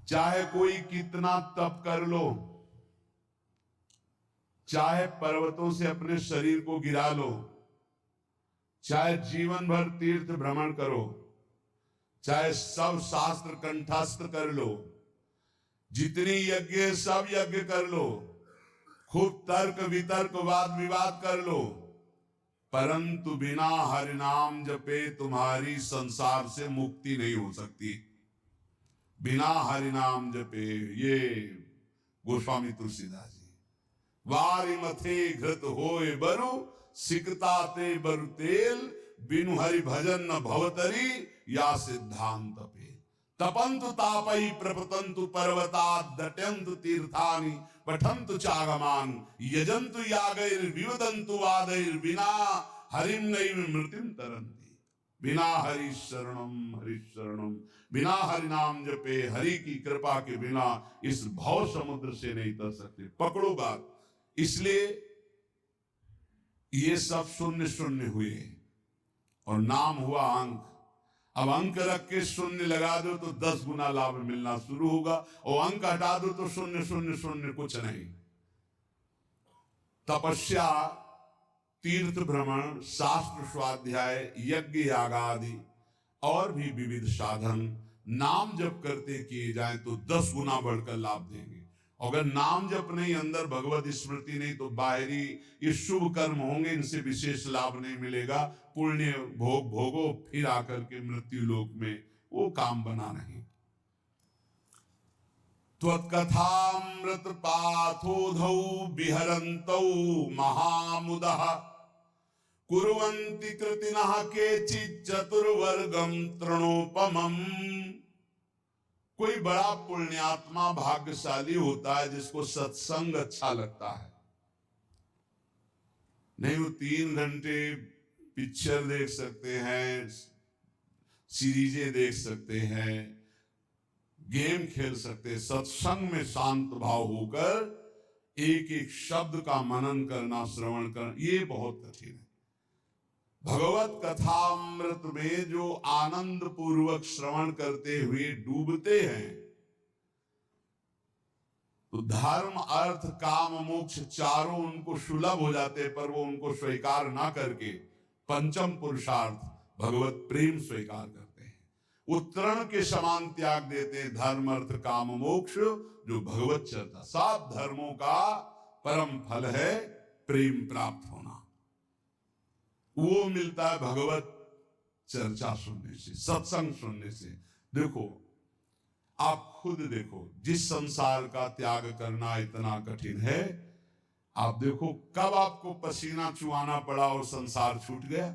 चाहे कोई कितना तप कर लो, चाहे पर्वतों से अपने शरीर को गिरा लो, चाहे जीवन भर तीर्थ भ्रमण करो, चाहे सब शास्त्र कंठस्थ कर लो, जितनी यज्ञ सब यज्ञ कर लो, खूब तर्क वितर्क वाद विवाद कर लो, परंतु बिना हरि नाम जपे तुम्हारी संसार से मुक्ति नहीं हो सकती। बिना हरि नाम जपे, ये गोस्वामी तुलसीदास जी। वारी मथे घृत होए बरु, सिकता ते बरु तेल, बिनु हरि भजन न भवतरी, या सिद्धांत पे। तपंतु तापई प्रपतंतु पर्वता, दट्यंतु तीर्थानि, पठंतु चागमान, यजंतु यागैर विवदंतु वादैर, बिना हरिम नैव मृतिम तरंती। बिना हरि शरणम, बिना हरि नाम जपे, हरि की कृपा के बिना इस भव समुद्र से नहीं तर सकते। पकड़ो बात। इसलिए ये सब शून्य शून्य हुए और नाम हुआ अंक। अब अंक रख के शून्य लगा दो तो 10 गुना लाभ मिलना शुरू होगा, और अंक हटा दो तो शून्य शून्य शून्य कुछ नहीं। तपस्या, तीर्थ भ्रमण, शास्त्र स्वाध्याय, यज्ञ यागादि और भी विविध साधन नाम जप करते किए जाए तो 10 गुना बढ़कर लाभ देंगे। अगर नाम जप नहीं, अंदर भगवत स्मृति नहीं, तो बाहरी ये शुभ कर्म होंगे, इनसे विशेष लाभ नहीं मिलेगा। पुण्य भोग भोगो, फिर आकर के मृत्यु लोक में वो काम बना नहीं। त्वत्कथामृत पाथोधौ विहरन्तौ महामुदः, कुर्वन्ति कृतिनः केचित् चतुर्वर्गं तृणोपमम्। कोई बड़ा पुण्यात्मा भाग्यशाली होता है जिसको सत्संग अच्छा लगता है। नहीं वो 3 घंटे पिक्चर देख सकते हैं, सीरीजें देख सकते हैं, गेम खेल सकते हैं। सत्संग में शांत भाव होकर एक एक शब्द का मनन करना, श्रवण करना, ये बहुत कठिन है। भगवत कथामृत में जो आनंद पूर्वक श्रवण करते हुए डूबते हैं, तो धर्म अर्थ काम मोक्ष चारों उनको सुलभ हो जाते, पर वो उनको स्वीकार ना करके पंचम पुरुषार्थ भगवत प्रेम स्वीकार करते हैं। उत्तरण के समान त्याग देते, धर्म अर्थ काम मोक्ष, जो भगवत चर्चा। 7 धर्मों का परम फल है प्रेम प्राप्त होना। वो मिलता है भगवत चर्चा सुनने से, सत्संग सुनने से। देखो, आप खुद देखो, जिस संसार का त्याग करना इतना कठिन है, आप देखो कब आपको पसीना चुआना पड़ा और संसार छूट गया,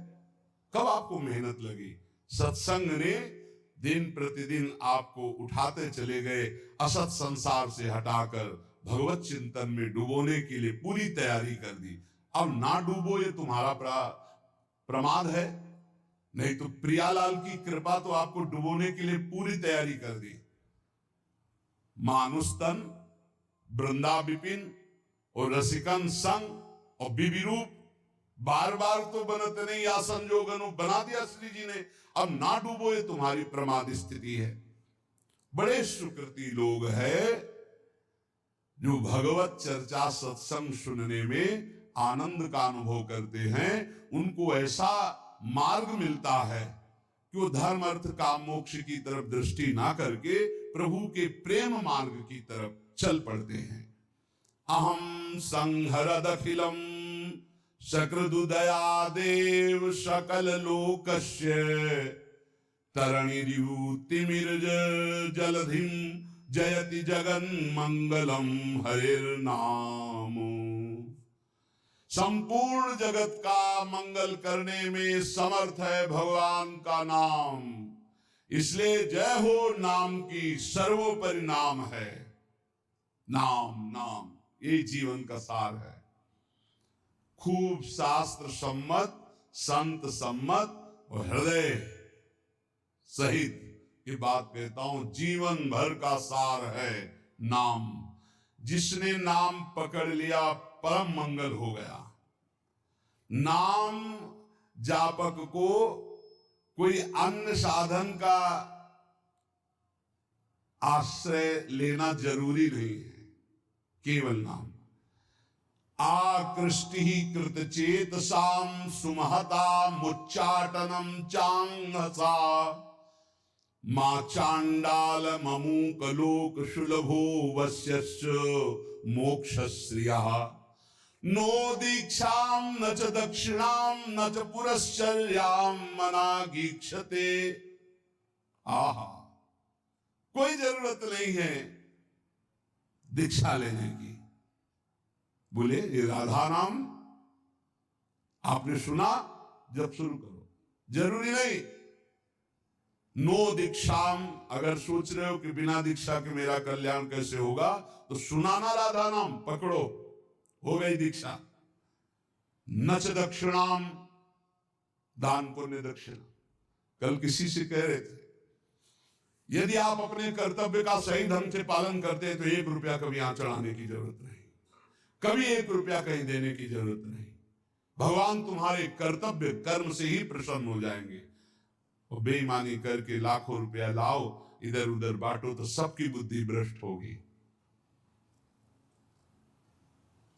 कब आपको मेहनत लगी। सत्संग ने दिन प्रतिदिन आपको उठाते चले गए, असत संसार से हटाकर भगवत चिंतन में डुबोने के लिए पूरी तैयारी कर दी। अब ना डूबो ये तुम्हारा प्रमाद है, नहीं तो प्रियालाल की कृपा तो आपको डुबोने के लिए पूरी तैयारी कर दी। मानुस्तन, वृंदा विपिन और रसिकन संग और बीबी रूप, बार बार तो बनत नहीं, या संजोगन बना दिया श्री जी ने। अब ना डूबो ये तुम्हारी प्रमाद स्थिति है। बड़े सुकृति लोग हैं जो भगवत चर्चा सत्संग सुनने में आनंद का अनुभव करते हैं। उनको ऐसा मार्ग मिलता है कि वो धर्म अर्थ काम मोक्ष की तरफ दृष्टि ना करके प्रभु के प्रेम मार्ग की तरफ चल पड़ते हैं। अहम संहरदखिलम सकृदुदया देव सकल लोकस्य, तरणिरिवृत्तिमिर्ज जलधिम जयति जगन मंगलम हरिर्नाम। संपूर्ण जगत का मंगल करने में समर्थ है भगवान का नाम, इसलिए जय हो नाम की, सर्वोपरि नाम है। नाम नाम ये जीवन का सार है। खूब शास्त्र सम्मत, संत सम्मत और हृदय सहित ये बात कहता हूं, जीवन भर का सार है नाम। जिसने नाम पकड़ लिया परम मंगल हो गया। नाम जापक को कोई अन्य साधन का आश्रय लेना जरूरी नहीं है, केवल नाम। आकृष्टि कृत चेतसाम सुमहता मुच्चाटनम चांगसा मां चांडाल ममूक लोक शुलभो वश्यश्च मोक्षश्रियः नो दीक्षाम न च दक्षिणाम न च पुरश्चर्याम मनागीक्षते। आहा, कोई जरूरत नहीं है दीक्षा लेने की। बोले ये राधा नाम आपने सुना, जब शुरू करो, जरूरी नहीं। नो दीक्षाम, अगर सोच रहे हो कि बिना दीक्षा के मेरा कल्याण कैसे होगा, तो सुनाना राधा नाम, पकड़ो, हो गई दीक्षा। न च दक्षिणाम, दान पुण्य दक्षिणा। कल किसी से कह रहे थे, यदि आप अपने कर्तव्य का सही ढंग से पालन करते हैं तो 1 रुपया कभी यहां चढ़ाने की जरूरत नहीं, कभी 1 रुपया कहीं देने की जरूरत नहीं। भगवान तुम्हारे कर्तव्य कर्म से ही प्रसन्न हो जाएंगे। और बेईमानी करके लाखों रुपया लाओ, इधर उधर बांटो, तो सबकी बुद्धि भ्रष्ट होगी।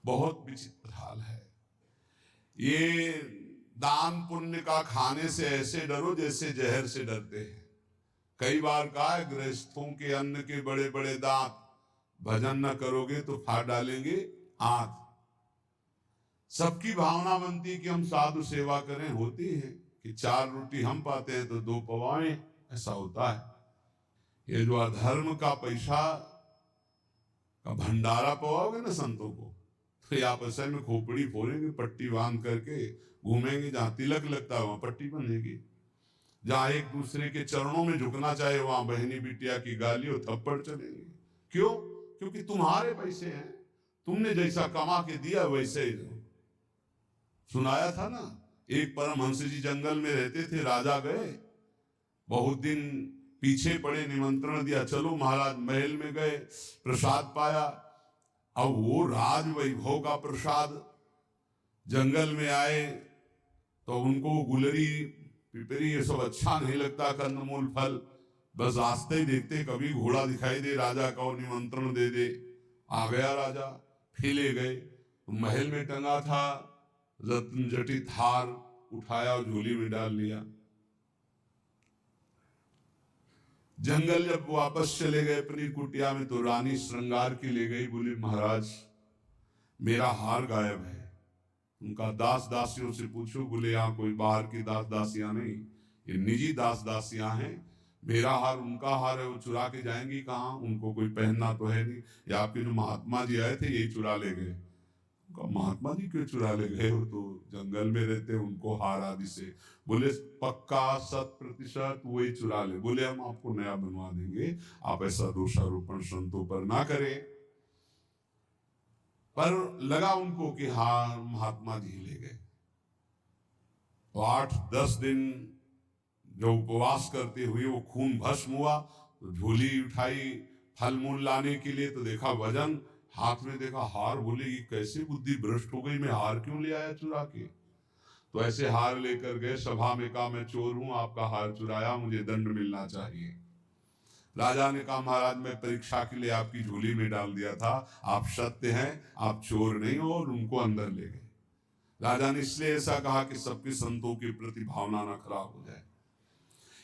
बहुत विचित्र हाल है। ये दान पुण्य का खाने से ऐसे डरो जैसे जहर से डरते हैं। कई बार कहा है, गृहस्थों के अन्न के बड़े बड़े दांत, भजन न करोगे तो फाड़ डालेंगे आंत। सबकी भावना बनती कि हम साधु सेवा करें, होती है कि 4 रोटी हम पाते हैं तो 2 पवाएं, ऐसा होता है। ये जो अधर्म का पैसा का भंडारा पवाओगे ना संतों को, तो आप ऐसे में खोपड़ी फोड़ेंगे, पट्टी बांध करके घूमेंगे। जहां तिलक लगता है वहां पट्टी बंधेगी, जहां एक दूसरे के चरणों में झुकना चाहे वहां बहनी बिटिया की गाली और थप्पड़ चलेंगे। क्यों? क्योंकि तुम्हारे पैसे हैं, तुमने जैसा कमा के दिया वैसे ही दो। सुनाया था ना, एक परमहंस जी जंगल में रहते थे, राजा गए, बहुत दिन पीछे पड़े, निमंत्रण दिया, चलो महाराज। महल में गए, प्रसाद पाया। अब वो राज वैभव का प्रसाद, जंगल में आए तो उनको गुलरी पिपरी ये सब अच्छा नहीं लगता, कंदमूल फल, बस रास्ते ही देखते कभी घोड़ा दिखाई दे राजा का और निमंत्रण दे दे। आ गया राजा, फिर ले गए, महल में टंगा था रत्न जटित हार, उठाया और झोली में डाल लिया। जंगल जब वापस चले गए अपनी कुटिया में, तो रानी श्रृंगार की ले गई, बोली महाराज मेरा हार गायब है। उनका दास दासियों से पूछो। बोले यहाँ कोई बाहर की दास दासियां नहीं, ये निजी दास दासियां हैं। मेरा हार उनका हार है, वो चुरा के जाएंगी कहाँ? उनको कोई पहनना तो है नहीं। या आपके जो महात्मा जी आए थे यही चुरा ले गए। महात्मा जी क्यों चुरा ले गए? वो तो जंगल में रहते, उनको हार आदि से। बोले पक्का 100% वही चुरा ले। बोले हम आपको नया बनवा देंगे, आप ऐसा दोषारोपण संतों पर ना करें। पर लगा उनको कि हाँ महात्मा जी ले गए। तो 8-10 दिन जो उपवास करते हुए वो खून भस्म हुआ, तो झोली उठाई फल मूल लाने के लिए, तो देखा वजन, हाथ में देखा हार। बोले ये कैसे बुद्धि भ्रष्ट हो गई, मैं हार क्यों ले आया चुरा के? तो ऐसे हार लेकर गए, सभा में कहा मैं चोर हूं, आपका हार चुराया, मुझे दंड मिलना चाहिए। राजा ने कहा महाराज मैं परीक्षा के लिए आपकी झोली में डाल दिया था, आप सत्य हैं, आप चोर नहीं हो, और उनको अंदर ले गए। राजा ने इसलिए ऐसा कहा कि सबके संतों के प्रति भावना ना खराब हो जाए।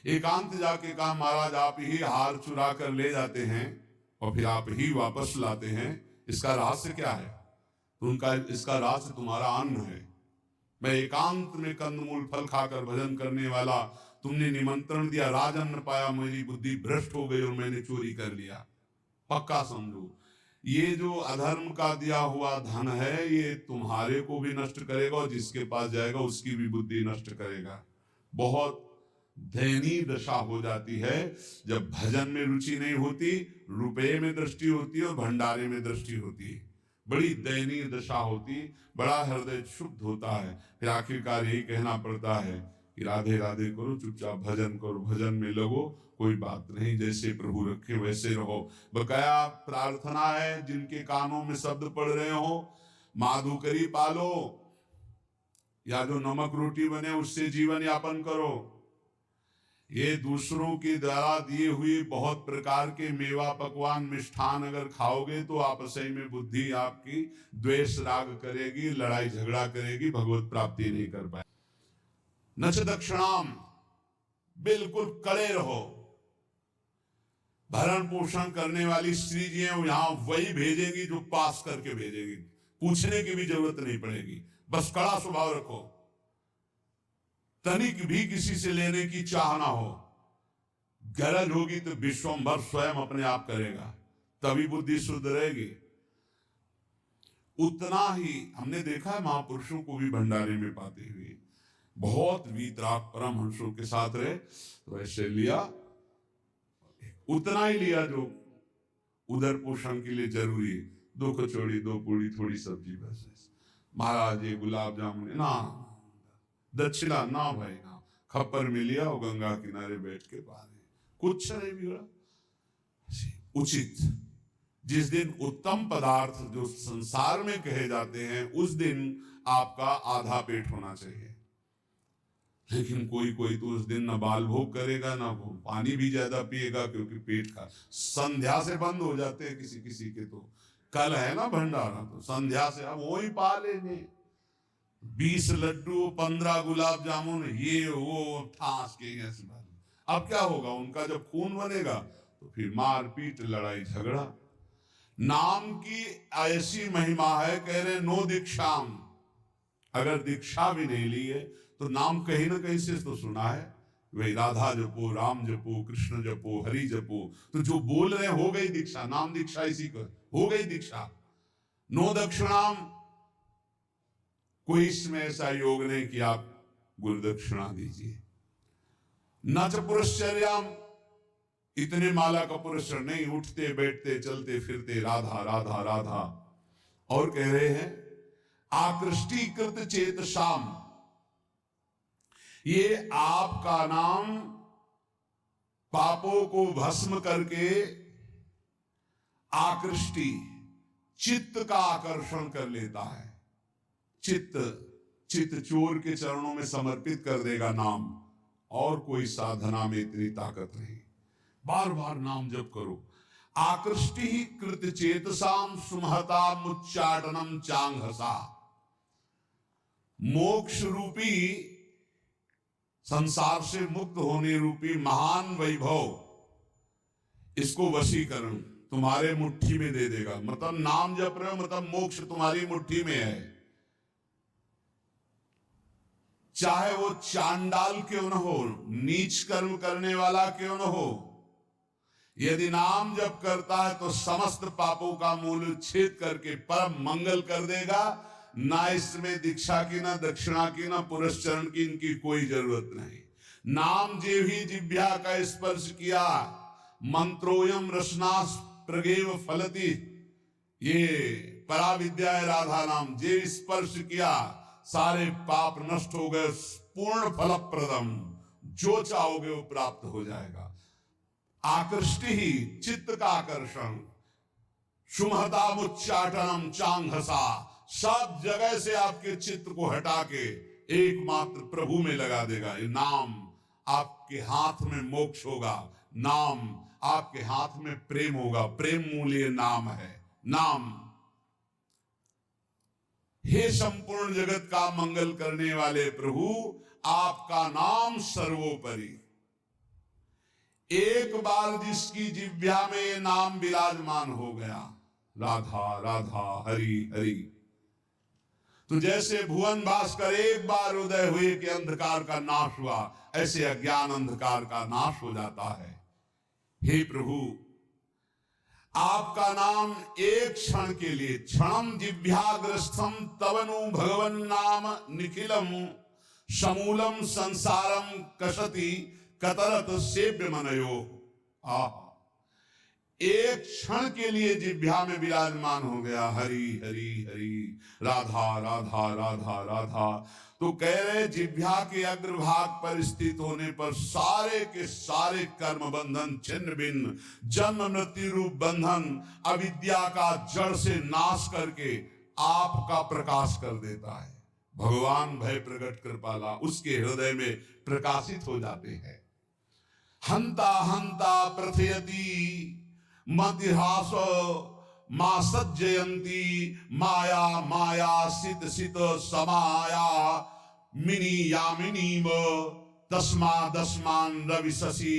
एकांत जाके कहा महाराज आप ही हार चुरा कर ले जाते हैं और फिर आप ही वापस लाते हैं, इसका रहस्य क्या है? तो उनका इसका रहस्य तुम्हारा अन्न है। मैं एकांत में कंदमूल फल खाकर भजन करने वाला, तुमने निमंत्रण दिया, राजन्न पाया, मेरी बुद्धि भ्रष्ट हो गई और मैंने चोरी कर लिया। पक्का समझो ये जो अधर्म का दिया हुआ धन है, ये तुम्हारे को भी नष्ट करेगा और जिसके पास जाएगा उसकी भी बुद्धि नष्ट करेगा। बहुत दयनीय दशा हो जाती है जब भजन में रुचि नहीं होती, रुपये में दृष्टि होती है और भंडारे में दृष्टि होती है। बड़ी दयनीय दशा होती, बड़ा हृदय क्षुब्ध होता है। फिर आखिरकार यही कहना पड़ता है कि राधे राधे करो, चुपचाप भजन करो, भजन में लगो, कोई बात नहीं, जैसे प्रभु रखे वैसे रहो। बकाया प्रार्थना है, जिनके कानों में शब्द पड़ रहे हो, माधुकरी पालो या जो नमक रोटी बने उससे जीवन यापन करो। ये दूसरों के द्वारा दिए हुए बहुत प्रकार के मेवा पकवान मिष्ठान अगर खाओगे तो आपस में बुद्धि आपकी द्वेष राग करेगी, लड़ाई झगड़ा करेगी, भगवत प्राप्ति नहीं कर पाए। नच दक्षिणाम, बिल्कुल कड़े रहो। भरण पोषण करने वाली स्त्री जी हैं, यहां वही भेजेंगी जो पास करके भेजेंगी, पूछने की भी जरूरत नहीं पड़ेगी। बस कड़ा स्वभाव रखो, तनिक भी किसी से लेने की चाह ना हो। गरज होगी तो विश्वंभर स्वयं अपने आप करेगा, तभी बुद्धि शुद्ध रहेगी। उतना ही हमने देखा है महापुरुषों को भी भंडारे में पाते हुए, बहुत वीतराग परमहंसों के साथ रहे तो ऐसे लिया, उतना ही लिया जो उदर पोषण के लिए जरूरी है। 2 कचौड़ी 2 पूड़ी थोड़ी सब्जी, बस। महाराज ये गुलाब जामुन ना, दक्षिणा ना भाई ना, खप्पर में लिया और गंगा किनारे बैठ के पा रहे, कुछ नहीं बिगड़ा। उचित जिस दिन उत्तम पदार्थ जो संसार में कहे जाते हैं उस दिन आपका आधा पेट होना चाहिए। लेकिन कोई कोई तो उस दिन न बाल भोग करेगा ना पानी भी ज्यादा पिएगा, क्योंकि पेट का संध्या से बंद हो जाते हैं किसी किसी के। तो कल है ना भंडारा, तो संध्या से अब वो ही पा लेंगे। 20 लड्डू 15 गुलाब जामुन, ये वो ठास के। अब क्या होगा उनका, जब खून बनेगा तो फिर मारपीट लड़ाई झगड़ा। नाम की ऐसी महिमा है, कह रहे नो दीक्षाम, अगर दीक्षा भी नहीं ली है तो नाम कहीं ना कहीं से तो सुना है। वही राधा जपो, राम जपो, कृष्ण जपो, हरि जपो, तो जो बोल रहे हो गई दीक्षा, नाम दीक्षा इसी को हो गई दीक्षा। नो दक्षिणाम, कोई इसमें ऐसा योग नहीं कि आप गुरु दक्षिणा दीजिए। न च पुरश्चर्याम, इतने माला का पुरस्कार नहीं, उठते बैठते चलते फिरते राधा राधा राधा। और कह रहे हैं आकृष्टीकृत चेत शाम, ये आपका नाम पापों को भस्म करके आकृष्टि, चित्त का आकर्षण कर लेता है। चित्त चोर के चरणों में समर्पित कर देगा नाम, और कोई साधना में इतनी ताकत नहीं। बार बार नाम जप करो। आकृष्टि कृत चेतसाम सुमहता मुच्चाटनम चांगहसा, मोक्ष रूपी संसार से मुक्त होने रूपी महान वैभव, इसको वशीकरण तुम्हारे मुट्ठी में दे देगा। मतलब नाम जप रहे हो मतलब मोक्ष तुम्हारी मुट्ठी में है। चाहे वो चांडाल क्यों न हो, नीच कर्म करने वाला क्यों न हो, यदि नाम जप करता है तो समस्त पापों का मूल छेद करके परम मंगल कर देगा। ना इसमें दीक्षा की, ना दक्षिणा की, ना पुरस्चरण की, इनकी कोई जरूरत नहीं। नाम जे ही जिह्वा का स्पर्श किया, मंत्रोयम रसनास प्रगेव फलति, ये पराविद्या है राधा नाम, जे स्पर्श किया सारे पाप नष्ट हो गए, पूर्ण फलप्रदम, जो चाहोगे वो प्राप्त हो जाएगा। आकृष्टि ही चित्त का आकर्षण, सुमहता मुच्चाटनम चांगहसा, सब जगह से आपके चित्त को हटा के एकमात्र प्रभु में लगा देगा। ये नाम आपके हाथ में मोक्ष होगा, नाम आपके हाथ में प्रेम होगा, प्रेम मूल्य नाम है। नाम हे संपूर्ण जगत का मंगल करने वाले प्रभु, आपका नाम सर्वोपरि। एक बार जिसकी जिह्वा में ये नाम विराजमान हो गया, राधा राधा हरि हरि, तो जैसे भुवन भास्कर एक बार उदय हुए कि अंधकार का नाश हुआ, ऐसे अज्ञान अंधकार का नाश हो जाता है। हे प्रभु, आपका नाम एक क्षण के लिए, क्षणम जिह्वाग्रस्थम तवनु भगवन नाम निखिलम समूलम संसारम कसति कतरत सेव्य मनयो। एक क्षण के लिए जिह्वा में विराजमान हो गया हरि हरि हरि, राधा राधा राधा राधा। तो कह रहे जिह्वा के अग्रभाग पर स्थित होने पर सारे के सारे कर्म बंधन छिन्न भिन्न, जन्म मृत्यु रूप बंधन अविद्या का जड़ से नाश करके आपका प्रकाश कर देता है। भगवान भय प्रकट कृपाला उसके हृदय में प्रकाशित हो जाते हैं। हंता हंता प्रथयति मतिहास मां सज्जयंती माया माया सित सित समाया मिनी यामिनीम तस्मा दस्मान रवि शशि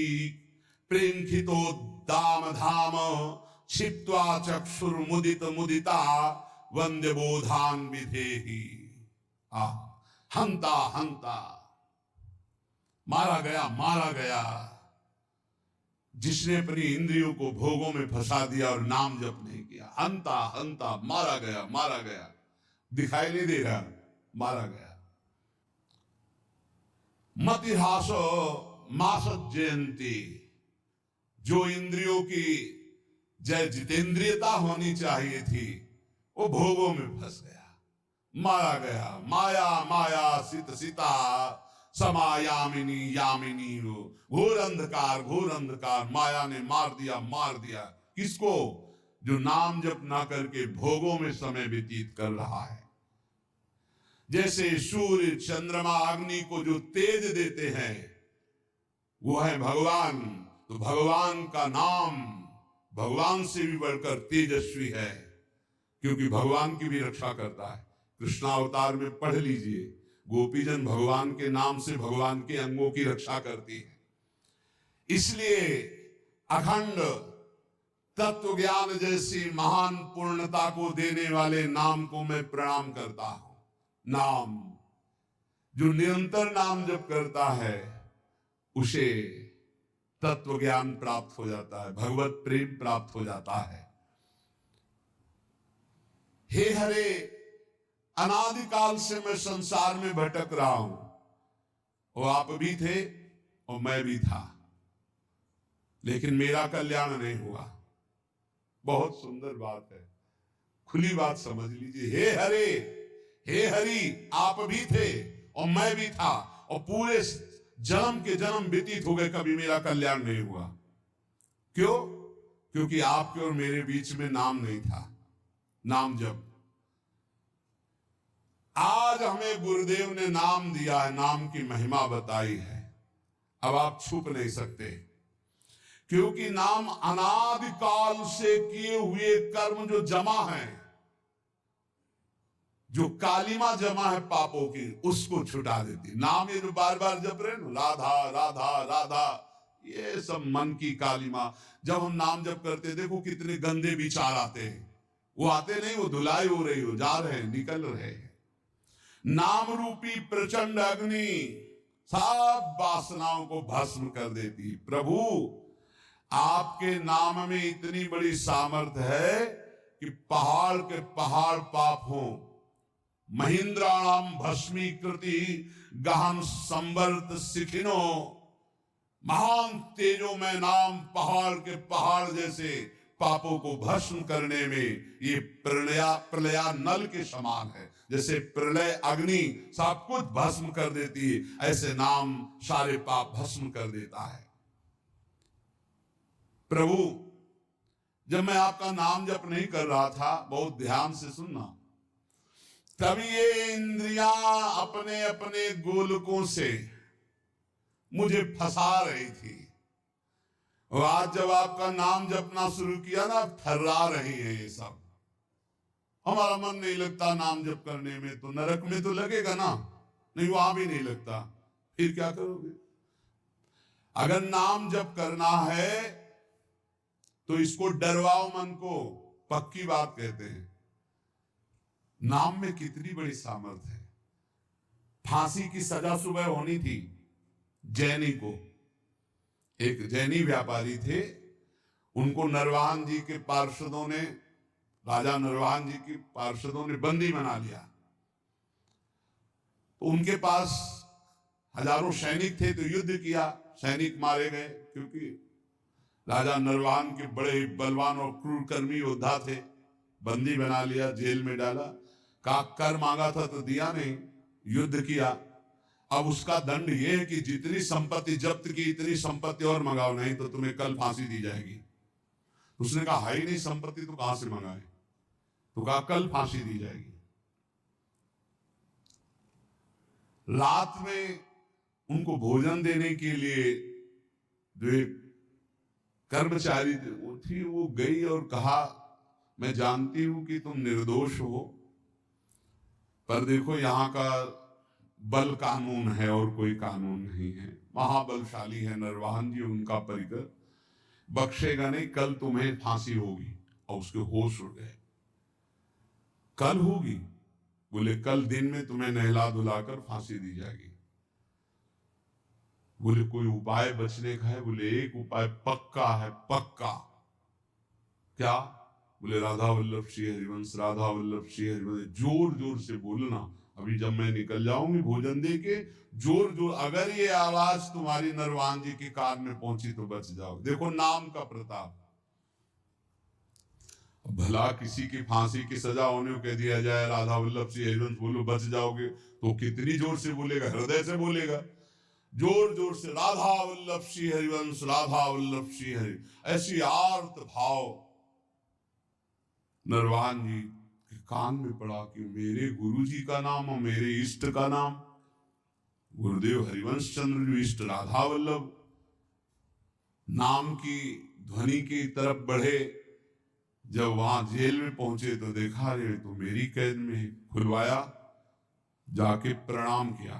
प्रेंखितो दाम धाम क्षिप्त्वा चक्षुर्मुदित मुदिता वंदे बोधान विधेहि। हंता हंता, मारा गया मारा गया, जिसने अपनी इंद्रियों को भोगों में फंसा दिया और नाम जप नहीं किया। हंता हंता, मारा गया मारा गया, दिखाई नहीं दे रहा, मारा गया। मतिहासो मासत जयंती, जो इंद्रियों की जय जितेंद्रियता होनी चाहिए थी वो भोगों में फंस गया, मारा गया। माया माया सित सिता समायामिनी यामिनी, घोर अंधकार घोर अंधकार, माया ने मार दिया मार दिया। किसको? जो नाम जप ना करके भोगों में समय व्यतीत कर रहा है। जैसे सूर्य चंद्रमा अग्नि को जो तेज देते हैं वो है भगवान, तो भगवान का नाम भगवान से भी बढ़कर तेजस्वी है, क्योंकि भगवान की भी रक्षा करता है। कृष्णावतार में पढ़ लीजिए, गोपीजन भगवान के नाम से भगवान के अंगों की रक्षा करती है। इसलिए अखंड तत्व ज्ञान जैसी महान पूर्णता को देने वाले नाम को मैं प्रणाम करता हूं। नाम, जो निरंतर नाम जप करता है उसे तत्व ज्ञान प्राप्त हो जाता है, भगवत प्रेम प्राप्त हो जाता है। हे हरे, अनादिकाल से मैं संसार में भटक रहा हूं, वो आप भी थे और मैं भी था, लेकिन मेरा कल्याण नहीं हुआ। बहुत सुंदर बात है, खुली बात समझ लीजिए। हे हरे, हे हरि, आप भी थे और मैं भी था, और पूरे जन्म के जन्म व्यतीत हो गए, कभी मेरा कल्याण नहीं हुआ। क्यों? क्योंकि आपके और मेरे बीच में नाम नहीं था, नाम जप। आज हमें गुरुदेव ने नाम दिया है, नाम की महिमा बताई है, अब आप छुप नहीं सकते, क्योंकि नाम अनादिकाल से किए हुए कर्म जो जमा है, जो कालिमा जमा है पापों की, उसको छुटा देती। नाम ये जो बार बार जप रहे ना, राधा राधा राधा, ये सब मन की कालिमा। जब हम नाम जप करते, देखो कितने गंदे विचार आते हैं, वो आते नहीं, वो धुलाई हो रही हो, जा रहे हैं, निकल रहे हैं। नाम रूपी प्रचंड अग्नि सब वासनाओं को भस्म कर देती। प्रभु, आपके नाम में इतनी बड़ी सामर्थ्य है कि पहाड़ के पहाड़ पाप हो, महिंद्राणाम भस्मीकृति गहन संवर्त सिखिनो, महान तेजो में नाम पहाड़ के पहाड़ जैसे पापों को भस्म करने में ये प्रलया नल के समान है। जैसे प्रलय अग्नि सब कुछ भस्म कर देती है, ऐसे नाम सारे पाप भस्म कर देता है। प्रभु, जब मैं आपका नाम जप नहीं कर रहा था, बहुत ध्यान से सुनना, तभी ये इंद्रियां अपने अपने गोलकों से मुझे फंसा रही थी। और आज जब आपका नाम जपना शुरू किया ना, थर्रा रही है ये सब। हमारा मन नहीं लगता नाम जप करने में, तो नरक में तो लगेगा ना, नहीं वहां भी नहीं लगता, फिर क्या करोगे? अगर नाम जप करना है तो इसको डरवाओ मन को, पक्की बात कहते हैं। नाम में कितनी बड़ी सामर्थ्य है। फांसी की सजा सुबह होनी थी जैनी को, एक जैनी व्यापारी थे, उनको नरवाहन जी के पार्षदों ने, राजा नरवाहन जी के पार्षदों ने बंदी बना लिया। तो उनके पास हजारों सैनिक थे, तो युद्ध किया, सैनिक मारे गए, क्योंकि राजा नरवाहन के बड़े बलवान और क्रूरकर्मी योद्धा थे। बंदी बना लिया, जेल में डाला, कहा कर मांगा था तो दिया नहीं, युद्ध किया। अब उसका दंड यह है कि जितनी संपत्ति जब्त की इतनी संपत्ति और मंगाओ, नहीं तो तुम्हें कल फांसी दी जाएगी। उसने कहा हाई नहीं संपत्ति तो कहां से मंगाए, तो कहा कल फांसी दी जाएगी। रात में उनको भोजन देने के लिए जो एक कर्मचारी थी वो गई और कहा, मैं जानती हूं कि तुम निर्दोष हो, पर देखो यहाँ का बल कानून है और कोई कानून नहीं है। महाबलशाली है नरवाहन जी, उनका परिकर बख्शेगा नहीं, कल तुम्हें फांसी होगी। और उसके होश उड़ गए। कल होगी? बोले कल दिन में तुम्हें नहला धुलाकर फांसी दी जाएगी। बोले कोई उपाय बचने का है? बोले एक उपाय पक्का है, पक्का। क्या? बोले राधा वल्लभ श्री हरिवंश, राधा वल्लभ श्री हरिवंश। जोर जोर से बोलना, अभी जब मैं निकल जाऊंगी भोजन दे के, जोर जोर, अगर ये आवाज तुम्हारी नरवान जी के कान में पहुंची तो बच जाओ। देखो नाम का प्रताप। भला किसी की फांसी की सजा होने को कह दिया जाए राधा वल्लभ श्री हरिवंश बोलो बच जाओगे, तो कितनी जोर से बोलेगा? हृदय से बोलेगा, जोर जोर से राधा वल्लभ श्री हरिवंश, राधा वल्लभ श्री हरि। ऐसी आर्त भाव नरवान जी के कान में पड़ा कि मेरे गुरु जी का नाम और मेरे इष्ट का नाम, गुरुदेव हरिवंश चंद्र जी इष्ट राधा वल्लभ, नाम की ध्वनि की तरफ बढ़े। जब वहां जेल में पहुंचे तो देखा रे तो मेरी कैद में। खुलवाया, जाके प्रणाम किया,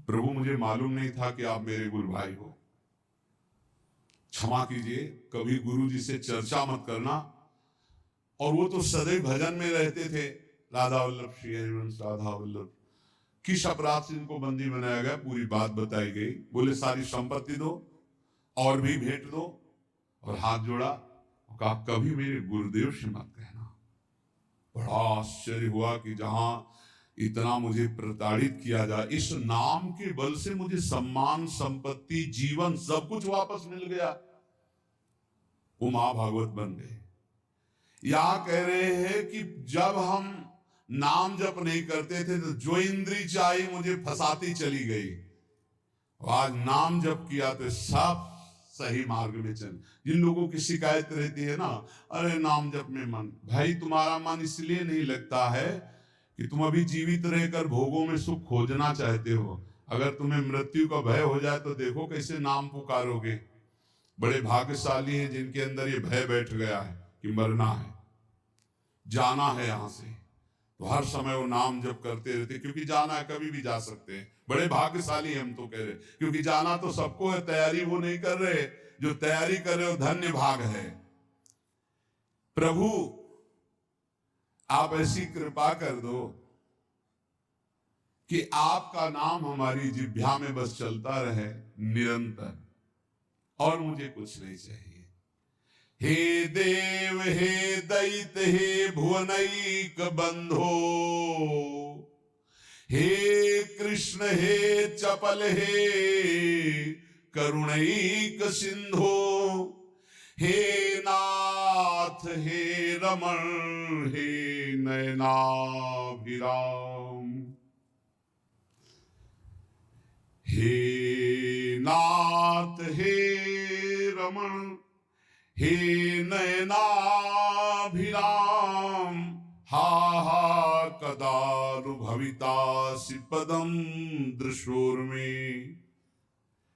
प्रभु मुझे मालूम नहीं था कि आप मेरे गुरु भाई हो, क्षमा कीजिए, कभी गुरु जी से चर्चा मत करना। और वो तो सदैव भजन में रहते थे, राधा वल्लभ श्री हरिवंश, राधा वल्लभ। किस अपराध से इनको बंदी बनाया गया, पूरी बात बताई गई। बोले सारी संपत्ति दो और भी भेंट दो, और हाथ जोड़ा, कहा कभी मेरे गुरुदेव से मत कहना। बड़ा आश्चर्य हुआ कि जहां इतना मुझे प्रताड़ित किया जाए, इस नाम के बल से मुझे सम्मान, संपत्ति, जीवन सब कुछ वापस मिल गया। वो मां भागवत बन गए। यहां कह रहे हैं कि जब हम नाम जप नहीं करते थे तो जो इंद्री चाही मुझे फंसाती चली गई, आज नाम जप किया तो सब सही मार्ग में चल। जिन लोगों की शिकायत रहती है ना, अरे नाम जप में मन, भाई तुम्हारा मन इसलिए नहीं लगता है कि तुम अभी जीवित रहकर भोगों में सुख खोजना चाहते हो। अगर तुम्हें मृत्यु का भय हो जाए तो देखो कैसे नाम पुकारोगे। बड़े भाग्यशाली हैं जिनके अंदर ये भय बैठ गया है कि मरना है, जाना है यहां से, तो हर समय वो नाम जप करते रहते, क्योंकि जाना है, कभी भी जा सकते हैं। बड़े भाग्यशाली हम तो कह रहे, क्योंकि जाना तो सबको है, तैयारी वो नहीं कर रहे, जो तैयारी कर रहे हो धन्य भाग है। प्रभु आप ऐसी कृपा कर दो कि आपका नाम हमारी जिह्वा में बस चलता रहे निरंतर, और मुझे कुछ नहीं चाहिए। हे देव हे दैत हे भुवनैक बंधो, हे कृष्ण हे चपल हे करुणैक सिंधो, हे नाथ हे रमण हे नयनाभिराम, हे नाथ हे रमण हे नयनाभिराम, हा हा कदानुभवितासि पदम दृशोर्मे,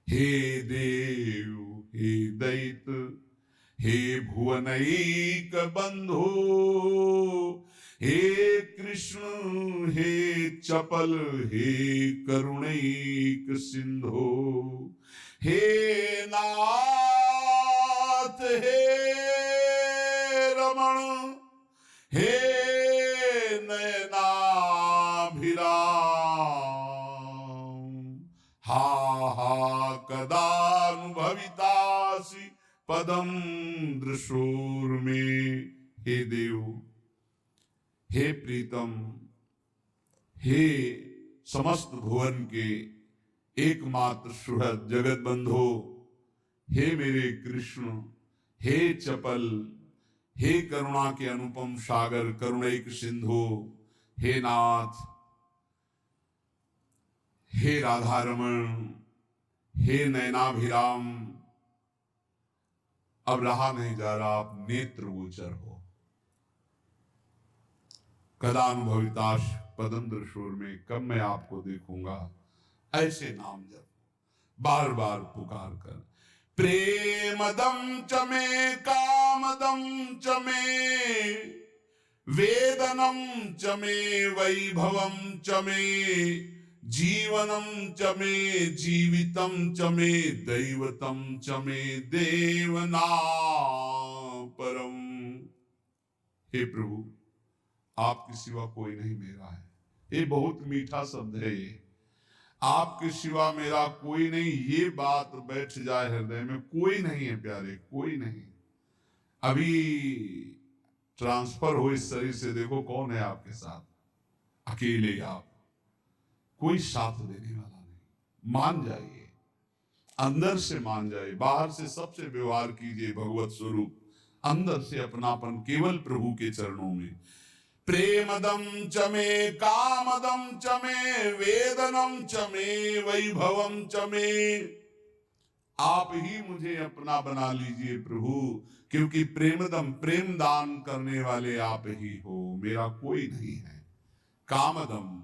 हे देव हे दैत हे भुवनैक बंधो, हे कृष्ण हे चपल हे करुणैक सिंधो, हे नाथ हे रमण हे नयनाभिराम, हा हा कदानुभवितासि पदम दृशोर्मे। हे देव हे प्रीतम हे समस्त भुवन के एकमात्र सुहृद जगत बंधो, हे मेरे कृष्ण हे चपल हे करुणा के अनुपम सागर करुणैक सिंधु, हे नाथ हे राधारमण हे नयनाभिराम। अब रहा नहीं जा रहा, आप नेत्र गोचर हो। कदानुभविताश पदम दृशोर में, कब मैं आपको देखूंगा। ऐसे नाम जप, बार बार पुकार कर, प्रेमदम च मे कामदम च मे वेदनम च मे वैभवम च मे जीवनम च मे जीवितम च मे दैवतम च मे देवना परम। हे प्रभु, आपके सिवा कोई नहीं मेरा है। ये बहुत मीठा शब्द है ये, आपके सिवा मेरा कोई नहीं। ये बात बैठ जाए हृदय में, कोई नहीं है प्यारे, कोई नहीं। अभी ट्रांसफर हो इस शरीर से, देखो कौन है आपके साथ, अकेले आप, कोई साथ देने वाला नहीं। मान जाइए, अंदर से मान जाइए, बाहर से सबसे व्यवहार कीजिए भगवत स्वरूप, अंदर से अपनापन केवल प्रभु के चरणों में। प्रेमदम च मे कामदम च मे वेदनम च मे वैभवम च मे। आप ही मुझे अपना बना लीजिए प्रभु, क्योंकि प्रेमदम, प्रेम दान करने वाले आप ही हो, मेरा कोई नहीं है। कामदम,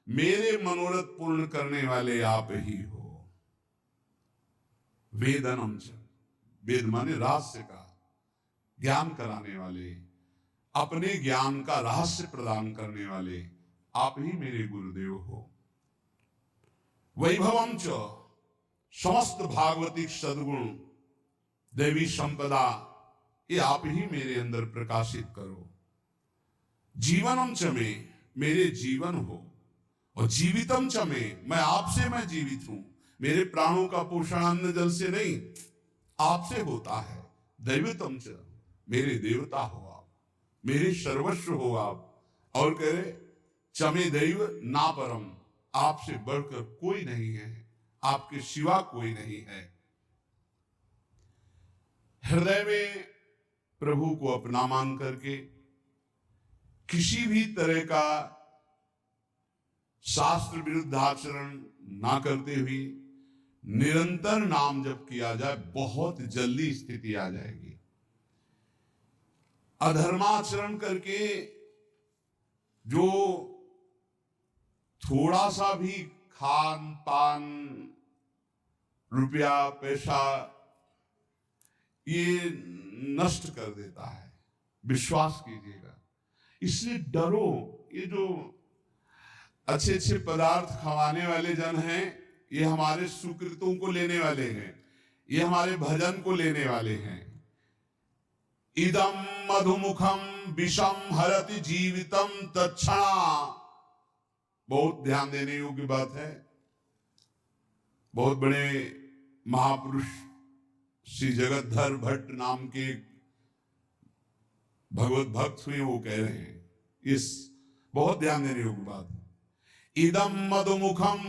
मेरे मनोरथ पूर्ण करने वाले आप ही हो। वेदनम च, वेद माने रहस्य का ज्ञान कराने वाले, अपने ज्ञान का रहस्य प्रदान करने वाले आप ही मेरे गुरुदेव हो। वैभवम च, समस्त भागवतिक सद्गुण देवी संपदा ये आप ही मेरे अंदर प्रकाशित करो। जीवनम च में, मेरे जीवन हो, और जीवितम च में, मैं आपसे मैं जीवित हूं। मेरे प्राणों का पोषण अन्न जल से नहीं, आपसे होता है। दैवतम च, मेरे देवता हो आप, मेरे सर्वस्व हो आप। और कह रहे चमे दैव ना परम, आपसे बढ़कर कोई नहीं है, आपके सिवा कोई नहीं है। हृदय में प्रभु को अपना मान करके किसी भी तरह का शास्त्र विरुद्ध आचरण ना करते हुए निरंतर नाम जप किया जाए, बहुत जल्दी स्थिति आ जाएगी। अधर्माचरण करके जो थोड़ा सा भी खान पान, रुपया पैसा ये नष्ट कर देता है, विश्वास कीजिएगा। इसलिए डरो। ये जो अच्छे अच्छे पदार्थ खवाने वाले जन हैं, ये हमारे सुकृतों को लेने वाले हैं, ये हमारे भजन को लेने वाले हैं। इदम मधुमुखम विषम हरति जीवितम तत्क्षणा। बहुत ध्यान देने योग्य बात है। बहुत बड़े महापुरुष श्री जगतधर भट्ट नाम के भगवत भक्त हुए, वो कह रहे हैं, इस बहुत ध्यान देने योग्य बात है। इदम मधुमुखम,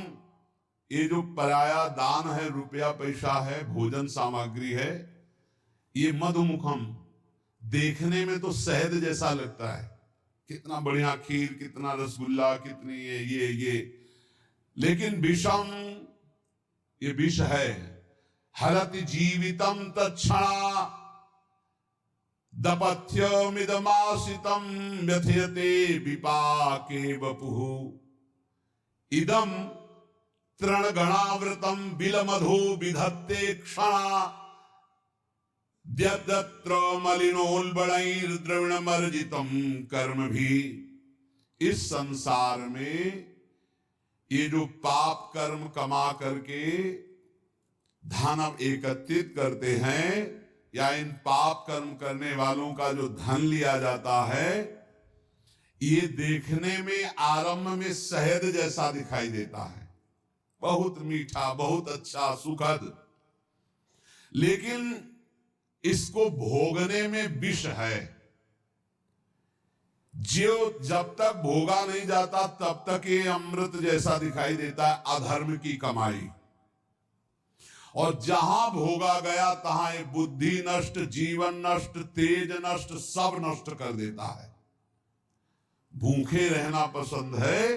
ये जो पराया दान है, रुपया पैसा है, भोजन सामग्री है, ये मधुमुखम, देखने में तो शहद जैसा लगता है, कितना बढ़िया खीर, कितना रसगुल्ला, कितनी ये, लेकिन विषम, ये विष है। हरति जीवितम तत्क्षणा दपथ्यमिदमासितम व्यथयते विपाके वपुः। इदम तृणगणावृतम बिलमधु विधत्ते क्षणा द्यत्र मलिनोल्बणैर्द्रविणमर्जितम कर्म भी। इस संसार में ये जो पाप कर्म कमा करके धन एकत्रित करते हैं, या इन पाप कर्म करने वालों का जो धन लिया जाता है, ये देखने में आरंभ में शहद जैसा दिखाई देता है, बहुत मीठा, बहुत अच्छा, सुखद, लेकिन इसको भोगने में विष है। जो जब तक भोगा नहीं जाता तब तक ये अमृत जैसा दिखाई देता है, अधर्म की कमाई। और जहां भोगा गया तहां ये बुद्धि नष्ट, जीवन नष्ट, तेज नष्ट, सब नष्ट कर देता है। भूखे रहना पसंद है,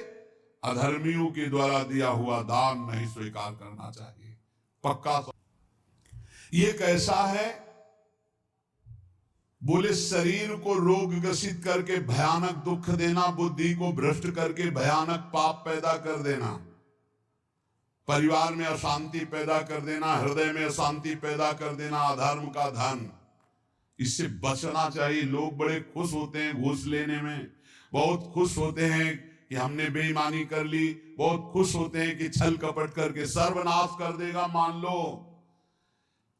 अधर्मियों के द्वारा दिया हुआ दान नहीं स्वीकार करना चाहिए, पक्का। ये कैसा है? बोले शरीर को रोग ग्रसित करके भयानक दुख देना, बुद्धि को भ्रष्ट करके भयानक पाप पैदा कर देना, परिवार में अशांति पैदा कर देना, हृदय में अशांति पैदा कर देना, अधर्म का धन, इससे बचना चाहिए। लोग बड़े खुश होते हैं घूस लेने में, बहुत खुश होते हैं कि हमने बेईमानी कर ली, बहुत खुश होते हैं कि छल कपट करके सर्वनाश कर देगा। मान लो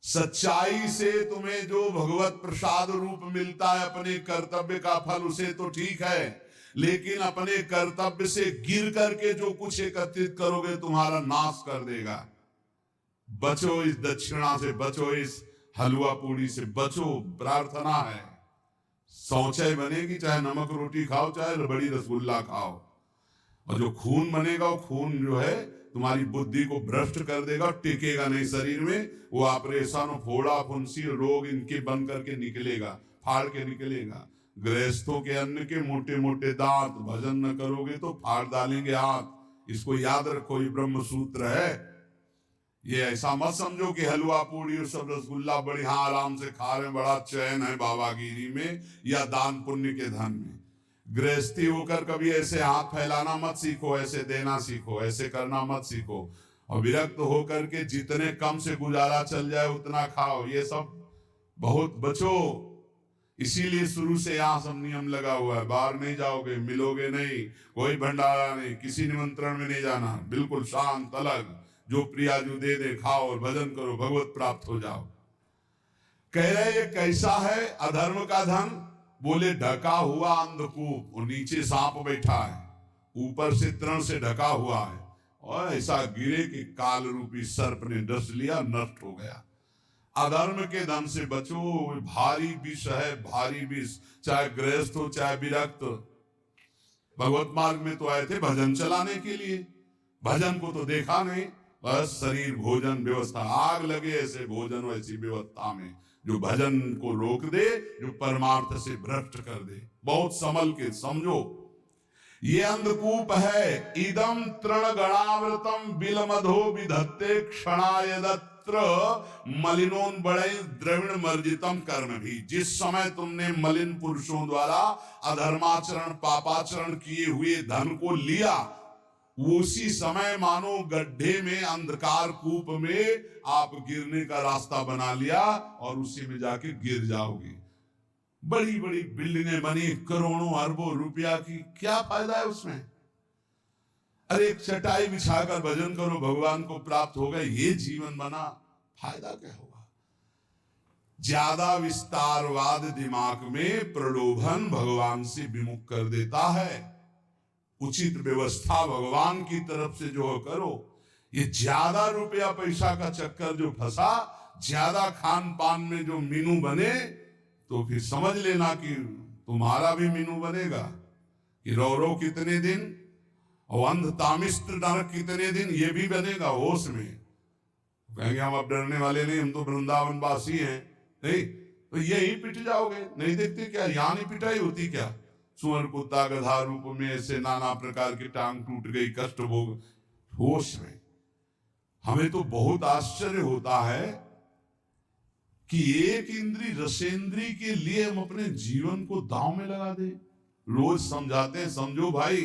सच्चाई से तुम्हें जो भगवत प्रसाद रूप मिलता है अपने कर्तव्य का फल, उसे तो ठीक है, लेकिन अपने कर्तव्य से गिर करके जो कुछ एकत्रित करोगे तुम्हारा नाश कर देगा। बचो इस दक्षिणा से, बचो इस हलवा पूड़ी से, बचो। प्रार्थना है शौचालय बनेगी, चाहे नमक रोटी खाओ, चाहे रबड़ी रसगुल्ला खाओ, और जो खून बनेगा वो खून जो है तुम्हारी बुद्धि को भ्रष्ट कर देगा, टिकेगा नहीं शरीर में। वो ऑपरेशन, फोड़ा, फुंसी, रोग इनके बन करके निकलेगा, फाड़ के निकलेगा। गृहस्थों के अन्न के मोटे मोटे दांत, भजन न करोगे तो फाड़ डालेंगे हाथ। इसको याद रखो, ये ब्रह्म सूत्र है। ये ऐसा मत समझो कि हलवा पूड़ी और सब रसगुल्ला बढ़िया आराम से खा रहे हैं, बड़ा चैन है बाबागिरी में या दान पुण्य के धन में। गृहस्थी होकर कभी ऐसे हाथ फैलाना मत सीखो, ऐसे देना सीखो, ऐसे करना मत सीखो। और विरक्त होकर के जितने कम से गुजारा चल जाए उतना खाओ, ये सब बहुत बचो। इसीलिए शुरू से यहाँ सब नियम लगा हुआ है, बाहर नहीं जाओगे, मिलोगे नहीं, कोई भंडारा नहीं, किसी निमंत्रण में नहीं जाना, बिल्कुल शांत अलग, जो प्रियाजू दे दे खाओ और भजन करो, भगवत प्राप्त हो जाओ। कह रहे ये कैसा है अधर्म का धन? बोले ढका हुआ अंधकूप, और नीचे सांप बैठा है, ऊपर से तृण से ढका हुआ है, और ऐसा गिरे कि काल रूपी सर्प ने डस लिया, नष्ट हो गया। अधर्म के धन से बचो, भारी विष है, भारी विष। चाहे गृहस्थ हो चाहे विरक्त, भगवत मार्ग में तो आए थे भजन चलाने के लिए, भजन को तो देखा नहीं, बस शरीर भोजन व्यवस्था, आग लगे ऐसे भोजन वैसी व्यवस्था में, जो भजन को रोक दे, जो परमार्थ से भ्रष्ट कर दे। बहुत संभल के समझो, ये अंधकूप है। इदम तृण गणावृतम बिलमधो विधत्ते क्षणायदत्र मलिनोन बड़े द्रविण मर्जितम कर्म भी। जिस समय तुमने मलिन पुरुषों द्वारा अधर्माचरण पापाचरण किए हुए धन को लिया, उसी समय मानो गड्ढे में, अंधकार कूप में आप गिरने का रास्ता बना लिया और उसी में जाके गिर जाओगे। बड़ी बड़ी बिल्डिंगें बनी करोड़ों अरबों रुपया की, क्या फायदा है उसमें? अरे एक चटाई बिछाकर भजन करो, भगवान को प्राप्त होगा, ये जीवन बना, फायदा क्या होगा? ज्यादा विस्तारवाद दिमाग में प्रलोभन भगवान से विमुख कर देता है। उचित व्यवस्था भगवान की तरफ से जो करो। ये ज्यादा रुपया पैसा का चक्कर जो फंसा, ज्यादा खान पान में जो मीनू बने, तो फिर समझ लेना कि तुम्हारा भी मीनू बनेगा। कि रो कितने दिन और अंध तामिस्त्र नरक कितने दिन, ये भी बनेगा होश में। कहेंगे हम अब डरने वाले नहीं, हम तो वृंदावन वासी हैं, नहीं तो यही पिट जाओगे। नहीं देखते क्या यहाँ नहीं पिटाई होती क्या? सुअर कुत्ता गधा रूप में ऐसे नाना प्रकार की टांग टूट गई, कष्ट भोग, होश में। हमें तो बहुत आश्चर्य होता है कि एक इंद्री रसेंद्री के लिए हम अपने जीवन को दांव में लगा दे। रोज समझाते हैं, समझो भाई,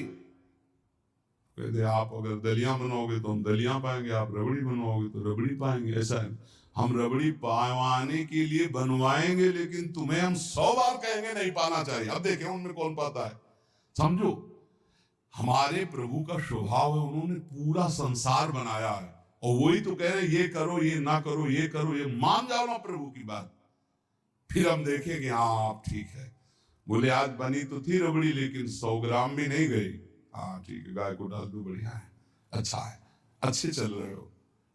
कहते आप अगर दलिया बनोगे तो हम दलिया पाएंगे, आप रबड़ी बनवाओगे तो रबड़ी पाएंगे। ऐसा है, हम रबड़ी पावाने के लिए बनवाएंगे, लेकिन तुम्हें हम 100 बार कहेंगे नहीं पाना चाहिए। अब देखें उनमें कौन पाता है। समझो, हमारे प्रभु का स्वभाव है, उन्होंने पूरा संसार बनाया है, और वही तो कह रहे ये करो, ये ना करो, ये करो, ये मान जाओ ना प्रभु की बात, फिर हम देखेंगे हाँ आप ठीक है। बोले आज बनी तो थी रबड़ी, लेकिन 100 ग्राम भी नहीं गई। हाँ ठीक है, गाय को डाल दो, बढ़िया है, अच्छा है, अच्छे चल रहे हो।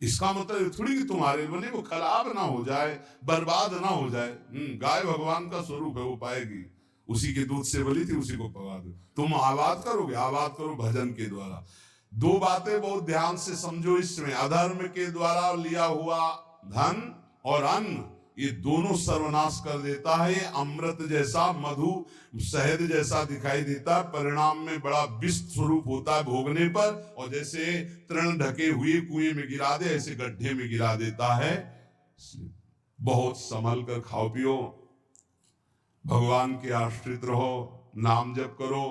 इसका मतलब थोड़ी कि तुम्हारे बने वो खराब ना हो जाए, बर्बाद ना हो जाए। गाय भगवान का स्वरूप है, वो पाएगी, उसी के दूध से बली थी, उसी को पका दो। तुम आबाद करोगे, आबाद करो भजन के द्वारा। 2 बातें बहुत ध्यान से समझो इसमें। अधर्म के द्वारा लिया हुआ धन और अन्न, ये दोनों सर्वनाश कर देता है। ये अमृत जैसा, मधु शहद जैसा दिखाई देता है, परिणाम में बड़ा विष स्वरूप होता है भोगने पर। और जैसे तृण ढके हुए कुएं में गिरा दे, ऐसे गड्ढे में गिरा देता है। बहुत संभल कर खाओ पियो, भगवान के आश्रित रहो, नाम जप करो।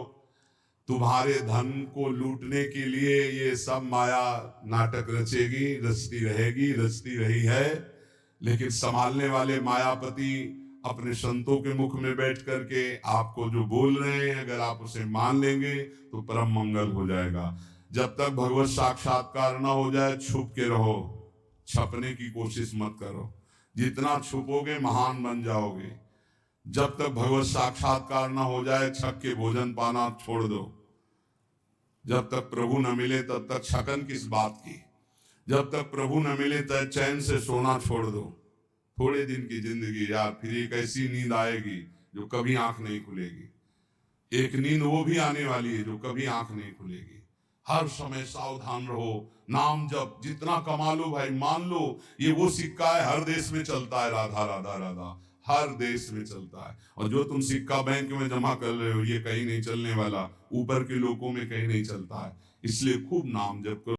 तुम्हारे धन को लूटने के लिए ये सब माया नाटक रचेगी, रचती रहेगी, रचती रही है। लेकिन संभालने वाले मायापति अपने संतों के मुख में बैठ करके आपको जो बोल रहे हैं, अगर आप उसे मान लेंगे तो परम मंगल हो जाएगा। जब तक भगवत साक्षात्कार ना हो जाए छुप के रहो, छपने की कोशिश मत करो। जितना छुपोगे महान बन जाओगे। जब तक भगवत साक्षात्कार ना हो जाए छक के भोजन पाना छोड़ दो। जब तक प्रभु न मिले तब तक छकन किस बात की। जब तक प्रभु न मिले तब चैन से सोना छोड़ दो। थोड़े दिन की जिंदगी यार, फिर एक ऐसी नींद आएगी जो कभी आंख नहीं खुलेगी। एक नींद वो भी आने वाली है जो कभी आंख नहीं खुलेगी। हर समय सावधान रहो। नाम जप जितना कमा लो भाई, मान लो ये वो सिक्का है, हर देश में चलता है। राधा राधा राधा हर देश में चलता है। और जो तुम सिक्का बैंक में जमा कर रहे हो ये कहीं नहीं चलने वाला, ऊपर के लोगों में कहीं नहीं चलता है। इसलिए खूब नाम जप करो।